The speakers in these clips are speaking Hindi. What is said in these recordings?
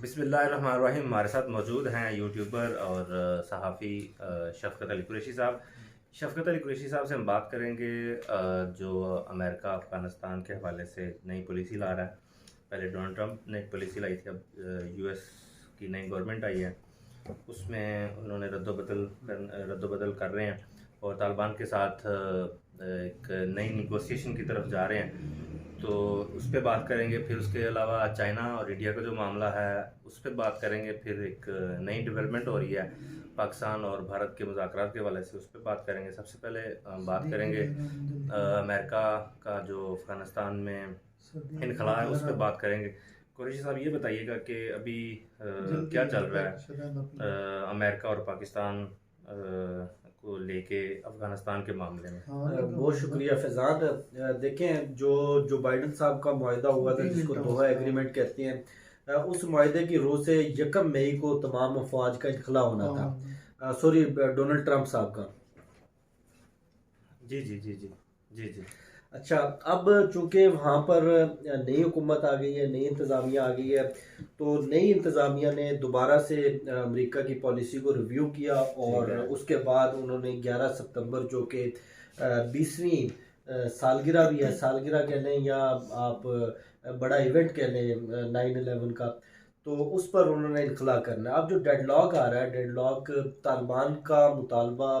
बिस्मिल्लाहिर्रहमानिर्रहीम। हमारे साथ मौजूद हैं यूट्यूबर और सहाफ़ी शफ़क़त अली कुरैशी साहब। शफ़क़त अली कुरैशी साहब से हम बात करेंगे जो अमेरिका अफ़गानिस्तान के हवाले से नई पॉलिसी ला रहा है। पहले डोनाल्ड ट्रंप ने एक पॉलिसी लाई थी, अब यूएस की नई गवर्नमेंट आई है, उसमें उन्होंने रद्दबदल कर रहे हैं और तालिबान के साथ एक नई निगोसिएशन की तरफ जा रहे हैं। तो उस पर बात करेंगे। फिर उसके अलावा चाइना और इंडिया का जो मामला है उस पर बात करेंगे। फिर एक नई डेवलपमेंट हो रही है पाकिस्तान और भारत के मुज़ाकरात के हवाले से, उस पर बात करेंगे। सबसे पहले बात करेंगे अमेरिका का जो अफ़गानिस्तान में इनखला है उस पर बात करेंगे। कुरैशी साहब, ये बताइएगा कि अभी क्या चल रहा है अमेरिका और पाकिस्तान को लेके अफ़गानिस्तान के मामले में। बहुत शुक्रिया फैज़ान। देखें, जो जो बाइडन साहब का मुआहदा हुआ था जिसको दोहा एग्रीमेंट कहते हैं, उस मुआहदे की रूह से 1 मई को तमाम अफवाज का इनखला होना था। सॉरी, डोनाल्ड ट्रंप साहब का। जी जी जी जी जी जी। अच्छा, अब चूंकि वहाँ पर नई हुकूमत आ गई है, नई इंतज़ामिया आ गई है, तो नई इंतज़ामिया ने दोबारा से अमेरिका की पॉलिसी को रिव्यू किया और उसके बाद उन्होंने 11 सितंबर जो कि 20वीं सालगिरह भी है, सालगिरह कह लें या आप बड़ा इवेंट कह लें 9/11 का, तो उस पर उन्होंने इनखला करना है। अब जो डेडलॉक आ रहा है, डेडलॉक तालिबान का मुतालबा,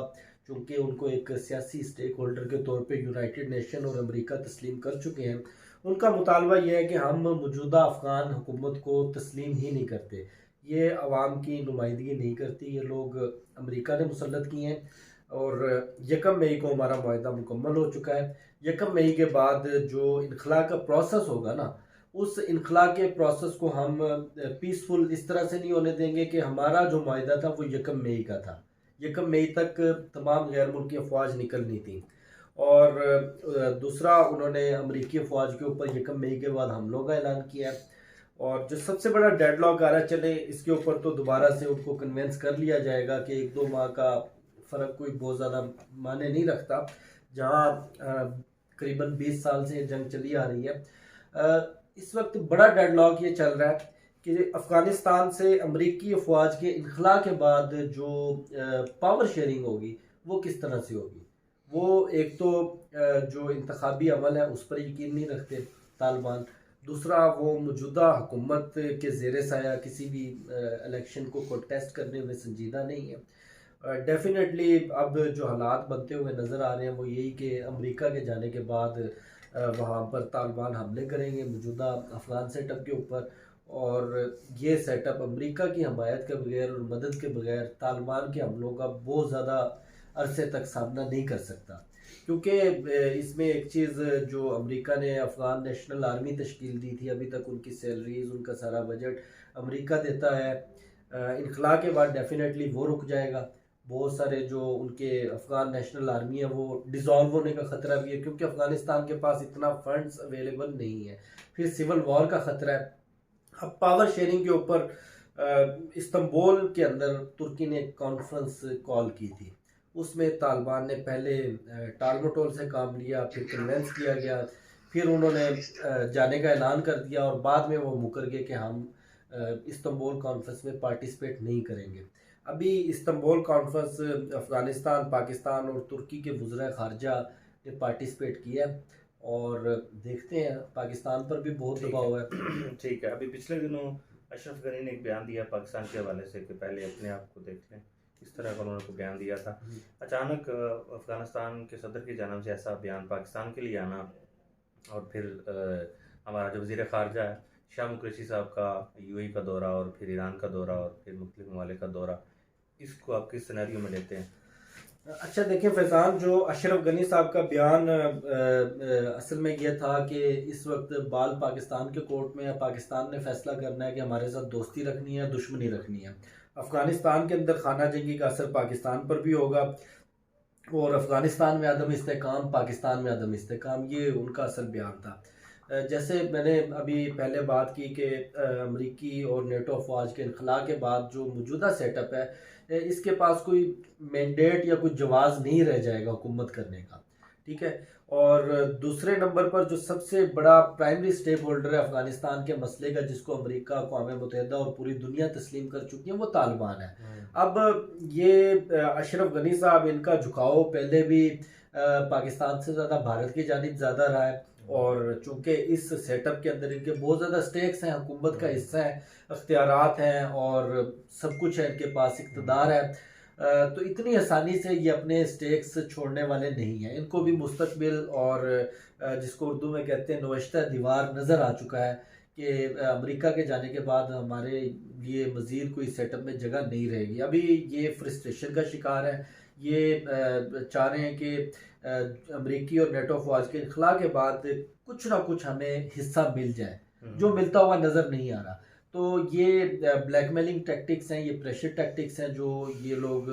चूँकि उनको एक सियासी स्टेक होल्डर के तौर पे यूनाइटेड नेशन और अमेरिका तस्लीम कर चुके हैं, उनका मुतालबा यह है कि हम मौजूदा अफ़गान हुकूमत को तस्लीम ही नहीं करते। ये अवाम की नुमाइंदगी नहीं करती, ये लोग अमेरिका ने मुसल्लत किए हैं। और 1 मई को हमारा मुआहदा मुकम्मल हो चुका है। 1 मई के बाद जो इनखला का प्रोसेस होगा ना, उस इनखला के प्रोसेस को हम पीसफुल इस तरह से नहीं होने देंगे कि हमारा जो मुआहदा था वो 1 मई का था। 1 मई तक तमाम गैर मुल्की अफवाज निकलनी थी। और दूसरा, उन्होंने अमरीकी अफवाज के ऊपर 1 मई के बाद हमलों का ऐलान किया है। और जो सबसे बड़ा डेडलॉक आ रहा है, चले इसके ऊपर तो दोबारा से उनको कन्वेंस कर लिया जाएगा कि 1-2 माह का फ़र्क कोई बहुत ज़्यादा माने नहीं रखता, जहाँ करीबन 20 साल से जंग चली आ रही है। इस वक्त बड़ा डेडलॉक ये चल रहा है कि अफ़गानिस्तान से अमरीकी अफवाज के इनखला के बाद जो पावर शेयरिंग होगी वो किस तरह से होगी। वो एक तो जो इंतखाबी अमल है उस पर यकीन नहीं रखते तालिबान। दूसरा, वो मौजूदा हुकूमत के ज़ेर साया किसी भी इलेक्शन को कंटेस्ट करने में संजीदा नहीं है। डेफिनेटली अब जो हालात बनते हुए नज़र आ रहे हैं वो यही कि अमेरिका के जाने के बाद वहाँ पर तालिबान हमले करेंगे मौजूदा अफ़गान सेटअप के ऊपर, और ये सेटअप अमेरिका की हमायत के बगैर और मदद के बगैर तालिबान के हमलों का बहुत ज़्यादा अरसे तक सामना नहीं कर सकता। क्योंकि इसमें एक चीज़, जो अमेरिका ने अफ़गान नेशनल आर्मी तश्कील दी थी, अभी तक उनकी सैलरीज, उनका सारा बजट अमेरिका देता है। इनखला के बाद डेफिनेटली वो रुक जाएगा। बहुत सारे जो उनके अफ़गान नेशनल आर्मी है वो डिज़ोल्व होने का ख़तरा भी है, क्योंकि अफ़गानिस्तान के पास इतना फंड्स अवेलेबल नहीं है। फिर सिविल वॉर का ख़तरा है। अब पावर शेयरिंग के ऊपर इस्तांबुल के अंदर तुर्की ने एक कॉन्फ्रेंस कॉल की थी, उसमें तालिबान ने पहले टाल मटोल से काम लिया, फिर कन्वेंस किया गया, फिर उन्होंने जाने का ऐलान कर दिया और बाद में वो मुकर गए कि हम इस्तांबुल कॉन्फ्रेंस में पार्टिसिपेट नहीं करेंगे। अभी इस्तांबुल कॉन्फ्रेंस अफ़गानिस्तान, पाकिस्तान और तुर्की के वज़ीर ख़ारजा ने पार्टिसिपेट किया, और देखते हैं पाकिस्तान पर भी बहुत दबाव है। ठीक है। अभी पिछले दिनों अशरफ गनी ने एक बयान दिया पाकिस्तान के हवाले से कि पहले अपने आप को देख लें, इस तरह का उन्होंने बयान दिया था। अचानक अफ़गानिस्तान के सदर की जानिब से ऐसा बयान पाकिस्तान के लिए आना, और फिर हमारा जो वज़ीर ख़ारजा है शाह कुरैशी साहब का यूएई का दौरा, और फिर ईरान का दौरा, और फिर मुख्तलिफ ममालिक का दौरा, इसको आप किस सिनेरियो में लेते हैं? अच्छा, देखिए फैज़ान, जो अशरफ गनी साहब का बयान असल में यह था कि इस वक्त बाल पाकिस्तान के कोर्ट में है, पाकिस्तान ने फैसला करना है कि हमारे साथ दोस्ती रखनी है, दुश्मनी रखनी है। अफ़गानिस्तान के अंदर खाना जंगी का असर पाकिस्तान पर भी होगा, और अफ़गानिस्तान में अदम इस्तेकाम, पाकिस्तान में अदम इस्तेकाम, ये उनका असल बयान था। जैसे मैंने अभी पहले बात की कि अमरीकी और नेटो अफवाज के इनखला के बाद जो मौजूदा सेटअप है, इसके पास कोई मैंडेट या कोई जवाज़ नहीं रह जाएगा हुकूमत करने का, ठीक है। और दूसरे नंबर पर जो सबसे बड़ा प्राइमरी स्टेक होल्डर है अफगानिस्तान के मसले का, जिसको अमेरिका, अक़वाम मुत्तहिदा और पूरी दुनिया तस्लीम कर चुकी है, वो तालिबान है। अब ये अशरफ गनी साहब, इनका झुकाव पहले भी पाकिस्तान से ज़्यादा भारत की जानिब ज़्यादा रहा है, और चूंकि इस सेटअप के अंदर इनके बहुत ज़्यादा स्टेक्स हैं, हुकूमत का हिस्सा है, अख्तियारात हैं और सब कुछ है, इनके पास इक़्तिदार है, तो इतनी आसानी से ये अपने स्टेक्स छोड़ने वाले नहीं हैं। इनको भी मुस्तकबिल और जिसको उर्दू में कहते हैं नवश्ता दीवार नज़र आ चुका है कि अमेरिका के जाने के बाद हमारे लिए मज़ीद कोई सेटअप में जगह नहीं रहेगी। अभी ये फ्रस्ट्रेशन का शिकार है, ये चाह रहे हैं कि अमेरिकी और नेटो अफवाज के इनखला के बाद कुछ ना कुछ हमें हिस्सा मिल जाए, जो मिलता हुआ नज़र नहीं आ रहा। तो ये ब्लैकमेलिंग टैक्टिक्स हैं, ये प्रेशर टैक्टिक्स हैं जो ये लोग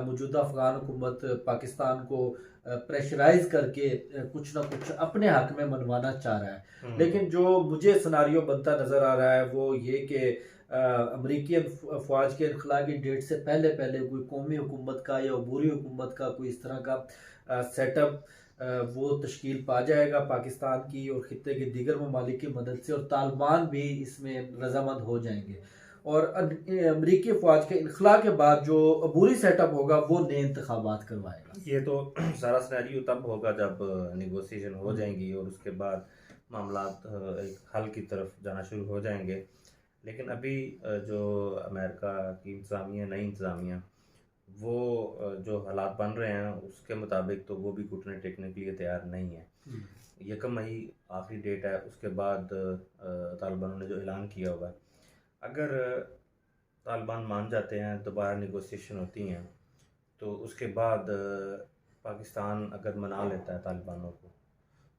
मौजूदा अफगान हुकूमत पाकिस्तान को प्रेशराइज करके कुछ ना कुछ अपने हक में मनवाना चाह रहा है। लेकिन जो मुझे सिनारियो बनता नज़र आ रहा है वो ये कि अमरीकी अफवाज के इनखला की डेट से पहले पहले कोई कौमी हुकूमत का या अबूरी हुकूमत का कोई इस तरह का सेटअप वो तश्कील पा जाएगा पाकिस्तान की और ख़ित्ते के दीगर ममालिक की मदद से, और तालिबान भी इसमें रजामंद हो जाएंगे। और अमरीकी अफवाज के इनखला के बाद जो अबूरी सेटअप होगा वो नए इंतखाबात करवाएगा। ये तो सारा सिनेरियो तब होगा जब नेगोशिएशन हो जाएंगी और उसके बाद मामलात एक हल की तरफ जाना शुरू हो जाएंगे। लेकिन अभी जो अमेरिका की इंतज़ामिया, नई इंतज़ामिया, वो जो हालात बन रहे हैं उसके मुताबिक तो वो भी घुटने टेकने के लिए तैयार नहीं है। 1 मई आखिरी डेट है, उसके बाद तालिबान ने जो ऐलान किया हुआ है, अगर तालिबान मान जाते हैं, दोबारा नेगोशिएशन होती हैं, तो उसके बाद पाकिस्तान अगर मना लेता है तालिबानों को,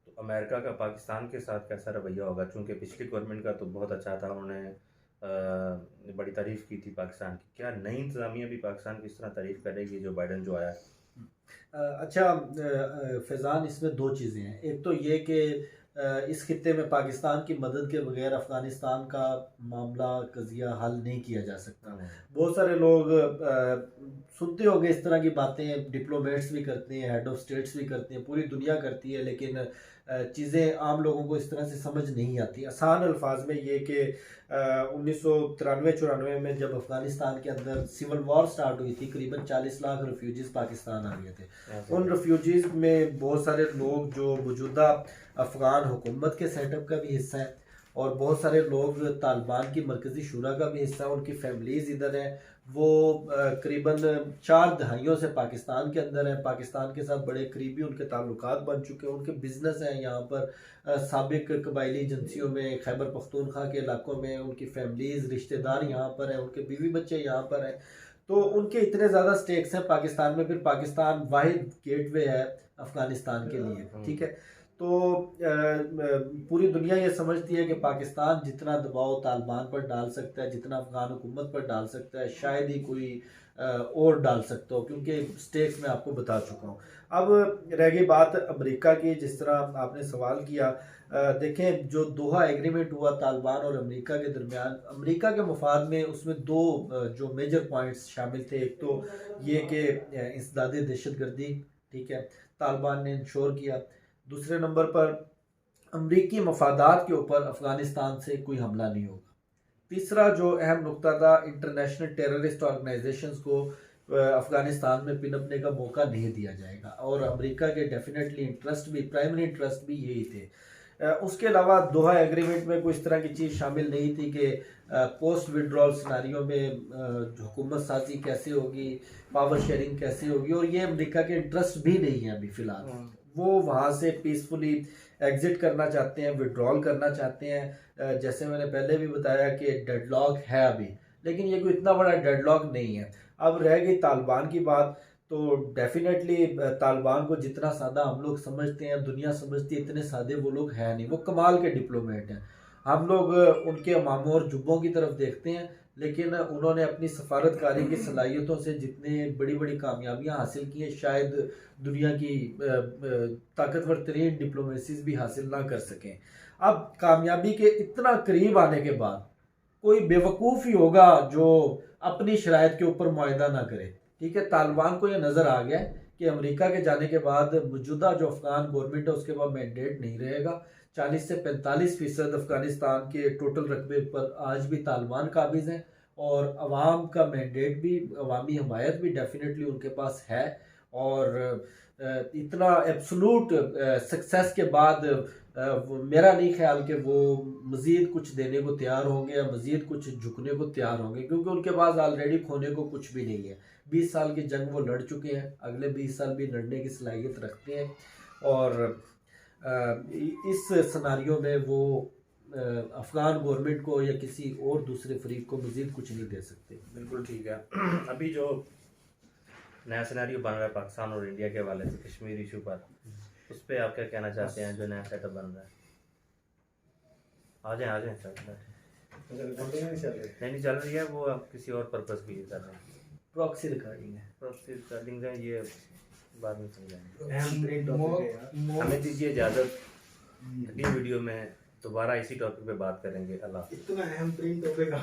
तो अमेरिका का पाकिस्तान के साथ कैसा रवैया होगा? चूँकि पिछली गवर्नमेंट का तो बहुत अच्छा था, उन्होंने बड़ी तारीफ़ की थी पाकिस्तान की। क्या नई इंतज़ामिया भी पाकिस्तान की इस तरह तारीफ़ करेगी जो बाइडन जो आया है? अच्छा फैज़ान, इसमें 2 चीज़ें हैं। एक तो ये कि इस खित्ते में पाकिस्तान की मदद के बगैर अफ़गानिस्तान का मामला कज़िया हल नहीं किया जा सकता। बहुत सारे लोग सुनते होंगे इस तरह की बातें, डिप्लोमेट्स भी करते हैं, हेड ऑफ स्टेट्स भी करते हैं, पूरी दुनिया करती है, लेकिन चीज़ें आम लोगों को इस तरह से समझ नहीं आती। आसान अल्फाज में ये कि 1993-94 में जब अफ़गानिस्तान के अंदर सिविल वॉर स्टार्ट हुई थी, करीबन 40 लाख रेफ्यूजीज़ पाकिस्तान आ गए थे। उन रेफ्यूजीज़ में बहुत सारे लोग जो मौजूदा अफ़गान हुकूमत के सेटअप का भी हिस्सा है, और बहुत सारे लोग तालिबान की मरकज़ी शूरा का भी हिस्सा है, उनकी फैमिलीज़ इधर हैं। वो करीबन 4 दहाइयों से पाकिस्तान के अंदर हैं, पाकिस्तान के साथ बड़े करीबी उनके ताल्लुकात बन चुके हैं, उनके बिज़नेस हैं यहाँ पर, साबिक कबायली एजेंसियों में, खैबर पख्तूनख्वा के इलाकों में उनकी फैमिलीज़, रिश्तेदार यहाँ पर हैं, उनके बीवी बच्चे यहाँ पर हैं, तो उनके इतने ज़्यादा स्टेक्स हैं पाकिस्तान में। फिर पाकिस्तान वाहिद गेटवे है अफ़गानिस्तान के लिए, ठीक है। तो पूरी दुनिया ये समझती है कि पाकिस्तान जितना दबाव तालिबान पर डाल सकता है, जितना अफ़गान हुकूमत पर डाल सकता है, शायद ही कोई और डाल सकता हो, क्योंकि स्टेक्स मैं आपको बता चुका हूँ। अब रह गई बात अमेरिका की, जिस तरह आपने सवाल किया। देखें, जो दोहा एग्रीमेंट हुआ तालिबान और अमेरिका के दरमियान, अमेरिका के मफाद में उसमें 2 जो मेजर पॉइंट्स शामिल थे। एक तो ये कि इंसदाद दहशतगर्दी, ठीक है, तालिबान ने इंश्योर किया। दूसरे नंबर पर अमरीकी मफादात के ऊपर अफ़गानिस्तान से कोई हमला नहीं होगा। तीसरा जो अहम नुक्ता था, इंटरनेशनल टेररिस्ट ऑर्गेनाइजेशंस को अफ़गानिस्तान में पिनपने का मौका नहीं दिया जाएगा, और अमेरिका के डेफिनेटली इंटरेस्ट भी, प्राइमरी इंटरेस्ट भी यही थे। उसके अलावा दोहा एग्रीमेंट में कोई इस तरह की चीज़ शामिल नहीं थी कि पोस्ट विड्रॉल सिनारियों में हुकूमत साजी कैसे होगी, पावर शेयरिंग कैसे होगी, और ये अमेरिका के इंटरेस्ट भी नहीं है अभी फ़िलहाल। वो वहाँ से पीसफुली एग्ज़िट करना चाहते हैं, विड्रॉल करना चाहते हैं। जैसे मैंने पहले भी बताया कि डेडलॉक है अभी, लेकिन ये कोई इतना बड़ा डेडलॉक नहीं है। अब रह गई तालिबान की बात, तो डेफिनेटली तालिबान को जितना सादा हम लोग समझते हैं, दुनिया समझती है, इतने सादे वो लोग हैं नहीं। वो कमाल के डिप्लोमेट हैं। हम लोग उनके मामों और जुब्बों की तरफ देखते हैं, लेकिन उन्होंने अपनी सफारतकारी की सलाहियतों से जितने बड़ी बड़ी कामयाबियां हासिल की हैं, शायद दुनिया की ताकतवर तरीन डिप्लोमेसीज भी हासिल ना कर सकें। अब कामयाबी के इतना करीब आने के बाद कोई बेवकूफ़ ही होगा जो अपनी शराइत के ऊपर मुआहदा ना करे, ठीक है। तालिबान को यह नज़र आ गया है कि अमेरिका के जाने के बाद मौजूदा जो अफगान गवर्नमेंट है उसके पास मैंडेट नहीं रहेगा। 40 से 45% अफगानिस्तान के टोटल रकबे पर आज भी तालिबान काबिज हैं, और अवाम का मैंडेट भी, अवामी हमायत भी डेफिनेटली उनके पास है। और इतना एब्सोलूट सक्सेस के बाद मेरा नहीं ख्याल कि वो मज़ीद कुछ देने को तैयार होंगे या मज़ीद कुछ झुकने को तैयार होंगे, क्योंकि उनके पास ऑलरेडी खोने को कुछ भी नहीं है। 20 साल की जंग वो लड़ चुके हैं, अगले 20 साल भी लड़ने की सलाहियत रखते हैं, और इस सिनारियो में वो अफ़गान गवर्नमेंट को या किसी और दूसरे फरीक को मज़ीद कुछ नहीं दे सकते। बिल्कुल ठीक है। अभी जो नया सिनेरियो बन रहा है पाकिस्तान और इंडिया के हवाले से कश्मीर इशू पर, उस पर आप क्या कहना चाहते हैं? जो नया सेटअप बन रहा है, आ जाएं सर। नहीं चल रही है, वो आप किसी और पर्पस के लिए कर रहे हैं। प्रॉक्सी रिकॉर्डिंग है, प्रॉक्सी रिकॉर्डिंग है, ये बाद में समझाएंगे। हमें हमें दीजिए इजाज़त, अगली वीडियो में दोबारा इसी टॉपिक पे बात करेंगे। अल्लाह। इतना अहम तरीन टॉपिक